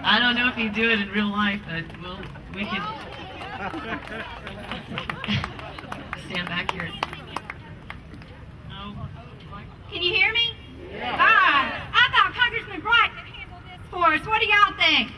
I don't know if he'd do it in real life, but we can stand back here. Can you hear me? Yeah. I thought Congressman Bright could handle this for us. What do y'all think?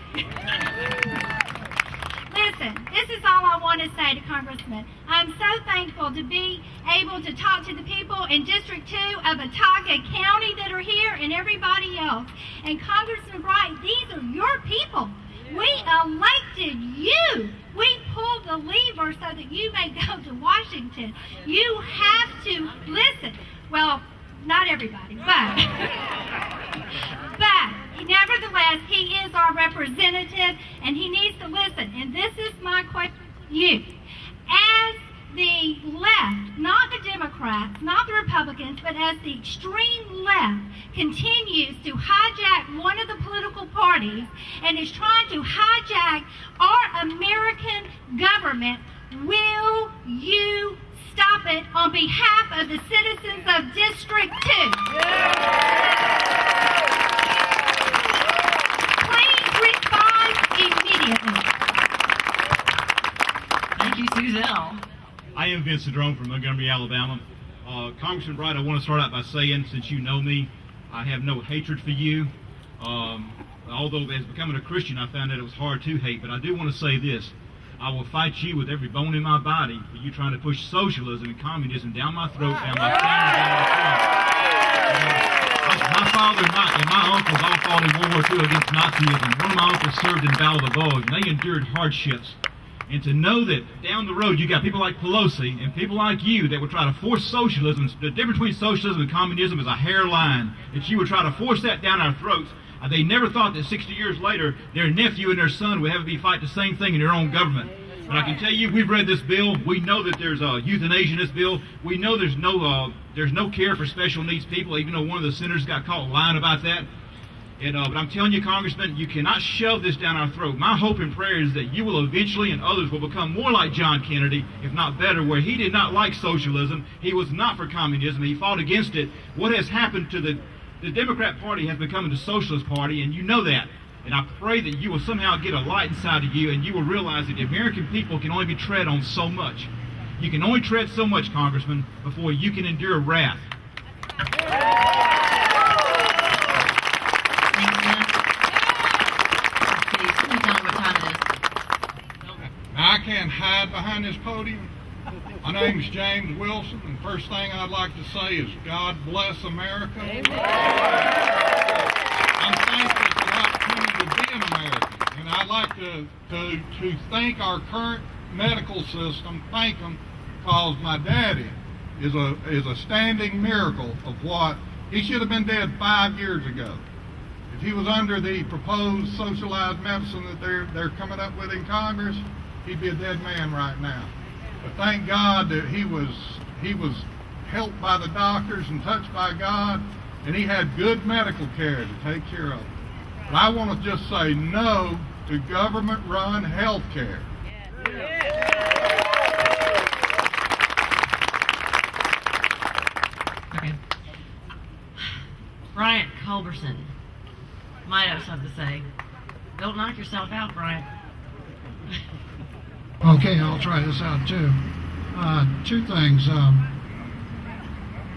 Listen, this is all I want to say to Congressman. I'm so thankful to be able to talk to the people in District 2 of Watauga County that are here and everybody else. And Congressman Bright, these are your people. We elected you. We pulled the lever so that you may go to Washington. You have to listen. Well, not everybody, but nevertheless, he is our representative, and he needs to listen. And this is my question to you. As the left, not the Democrats, not the Republicans, but as the extreme left continues to hijack one of the political parties and is trying to hijack our American government, will you stop it on behalf of the citizens of District 2? Please respond immediately. Thank you, Suzelle. I am Vince Cedrone from Montgomery, Alabama. Congressman Bright, I want to start out by saying, since you know me, I have no hatred for you. Although as becoming a Christian, I found that it was hard to hate, but I do want to say this. I will fight you with every bone in my body for you trying to push socialism and communism down my throat, down my family, down my throat. My father and my uncles all fought in World War II against Nazism. One of my uncles served in the Battle of the Bulge, and they endured hardships. And to know that down the road you got people like Pelosi and people like you that would try to force socialism, the difference between socialism and communism is a hairline, that you would try to force that down our throats. They never thought that 60 years later their nephew and their son would have to be fight the same thing in their own government. But I can tell you, we've read this bill. We know that there's euthanasia in this bill. We know there's no care for special needs people, even though one of the senators got caught lying about that. And, but I'm telling you, Congressman, you cannot shove this down our throat. My hope and prayer is that you will eventually and others will become more like John Kennedy, if not better, where he did not like socialism. He was not for communism. He fought against it. What has happened to the Democrat Party has become the Socialist Party, and you know that. And I pray that you will somehow get a light inside of you, and you will realize that the American people can only be tread on so much. You can only tread so much, Congressman, before you can endure wrath. I can't hide behind this podium. My name's James Wilson, and first thing I'd like to say is God bless America. Amen. I'm thankful for the opportunity to be an American, and I'd like to thank our current medical system, thank them, because my daddy is a standing miracle of what he should have been dead 5 years ago. If he was under the proposed socialized medicine that they're coming up with in Congress, he'd be a dead man right now. But thank God that he was helped by the doctors and touched by God, and he had good medical care to take care of him. But I want to just say no to government-run health care. Okay. Bryant Culberson might have something to say. Don't knock yourself out, Bryant. Okay, I'll try this out too. Two things.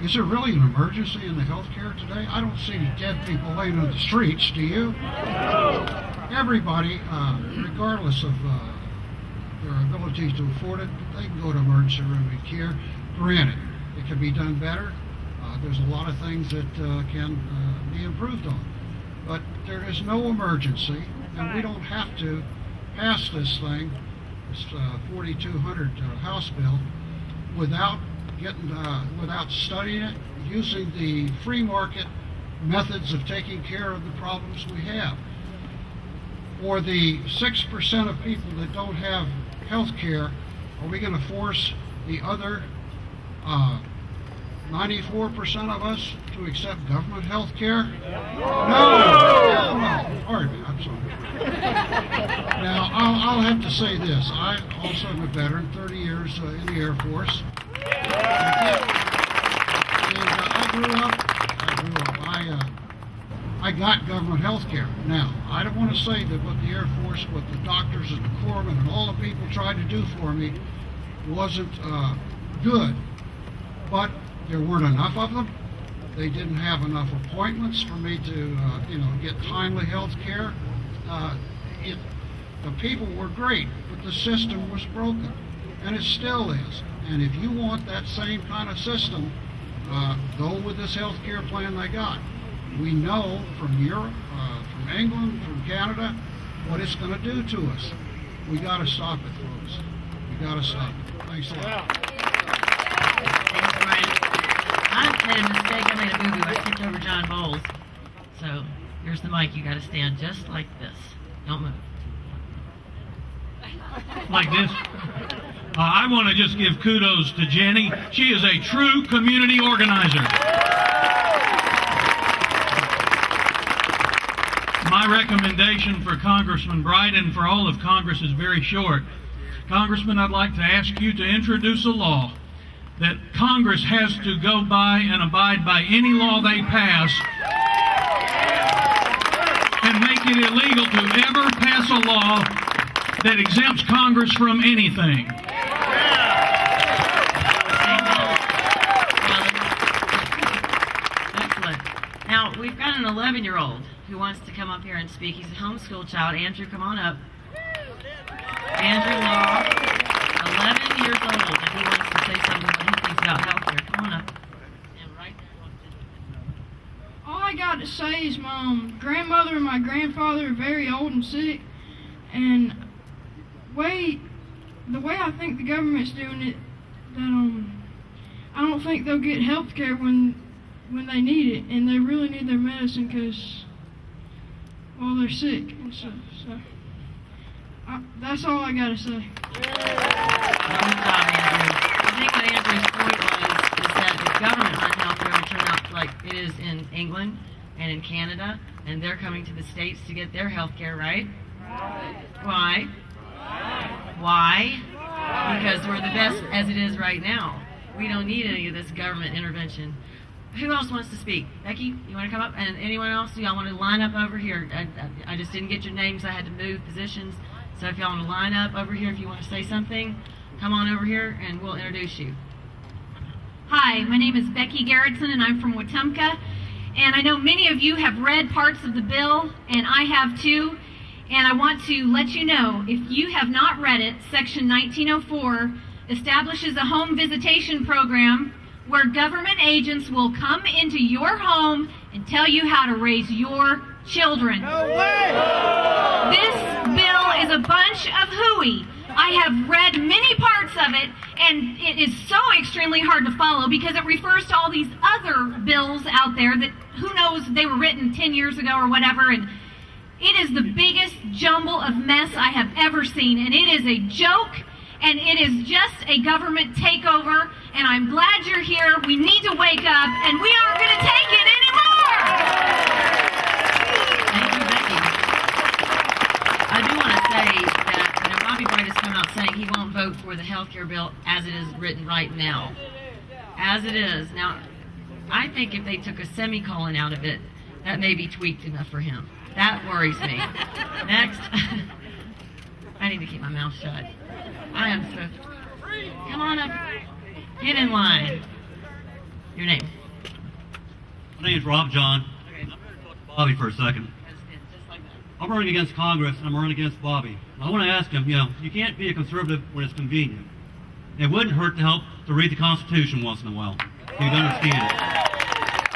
Is there really an emergency in the healthcare today? I don't see dead people laying on the streets, do you? Everybody, regardless of their ability to afford it, they can go to emergency room and care. Granted, it can be done better. There's a lot of things that can be improved on. But there is no emergency, and we don't have to pass this thing, this 4200 House bill, without studying it, using the free market methods of taking care of the problems we have. For the 6% of people that don't have health care, are we going to force the other 94% of us to accept government health care? No. Pardon me, I'm sorry. Now, I'll have to say this. I also am a veteran, 30 years in the Air Force. And I grew up. I got government health care. Now, I don't want to say that what the Air Force, what the doctors and the corpsmen and all the people tried to do for me wasn't good, but there weren't enough of them. They didn't have enough appointments for me to, get timely health care. The people were great, but the system was broken, and it still is. And if you want that same kind of system, go with this health care plan they got. We know from Europe, from England, from Canada, what it's going to do to us. We got to stop it, folks. We got to stop it. Thanks a lot. Thanks, Brian. I made a mistake. I made a boo-boo. I skipped over John Bowles. So here's the mic. You got to stand just like this. Don't move. Like this. I want to just give kudos to Jenny. She is a true community organizer. My recommendation for Congressman Bright and for all of Congress is very short. Congressman, I'd like to ask you to introduce a law that Congress has to go by and abide by any law they pass, and make it illegal to ever pass a law that exempts Congress from anything. Excellent. Now, we've got an 11-year-old who wants to come up here and speak. He's a homeschool child. Andrew, come on up. Andrew Law, 11 years old, and he wants to say something what he thinks about health care. Come on up. And right there. All I got to say is my grandmother and my grandfather are very old and sick, and the way I think the government's doing it, that I don't think they'll get health care when they need it, and they really need their medicine because, well, they're sick and stuff. So that's all I got to say. Good job, Andrew. I think what Andrew's point is that if government run health care would turn out like it is in England and in Canada, and they're coming to the States to get their health care, right? Why? Why? Because we're the best as it is right now. We don't need any of this government intervention. Who else wants to speak? Becky, you want to come up? And anyone else? Y'all want to line up over here? I just didn't get your names. I had to move positions. So if y'all want to line up over here, if you want to say something, come on over here and we'll introduce you. Hi, my name is Becky Garrettson, and I'm from Wetumpka. And I know many of you have read parts of the bill, and I have too. And I want to let you know, if you have not read it, Section 1904 establishes a home visitation program where government agents will come into your home and tell you how to raise your children. No way! This bill is a bunch of hooey. I have read many parts of it, and it is so extremely hard to follow because it refers to all these other bills out there that, who knows, they were written 10 years ago or whatever, and it is the biggest jumble of mess I have ever seen, and it is a joke, and it is just a government takeover, and I'm glad you're here. We need to wake up, and we aren't going to take it anymore! Thank you, Becky. I do want to say that Bobby Bright has come out saying he won't vote for the health care bill as it is written right now. As it is. Now, I think if they took a semicolon out of it, that may be tweaked enough for him. That worries me. Next. I need to keep my mouth shut. I am so... Come on up. Get in line. Your name. My name is Rob John. I'm going to talk to Bobby for a second. I'm running against Congress, and I'm running against Bobby. I want to ask him, you can't be a conservative when it's convenient. It wouldn't hurt to read the Constitution once in a while, so you'd understand it.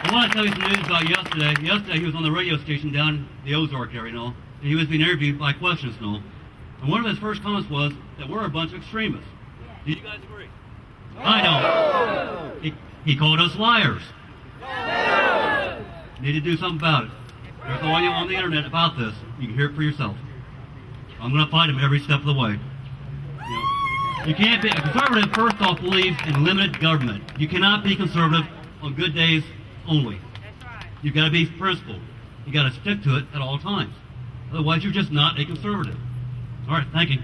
I want to tell you some news about yesterday. Yesterday, he was on the radio station down the Ozark area, and he was being interviewed by questions, and one of his first comments was that we're a bunch of extremists. Do you guys agree? I don't. He called us liars. Need to do something about it. There's audio on the internet about this. You can hear it for yourself. I'm going to fight him every step of the way. You can't be a conservative. First off, believes in limited government. You cannot be conservative on good days only. You've got to be principled. You got to stick to it at all times. Otherwise, you're just not a conservative. All right, thank you.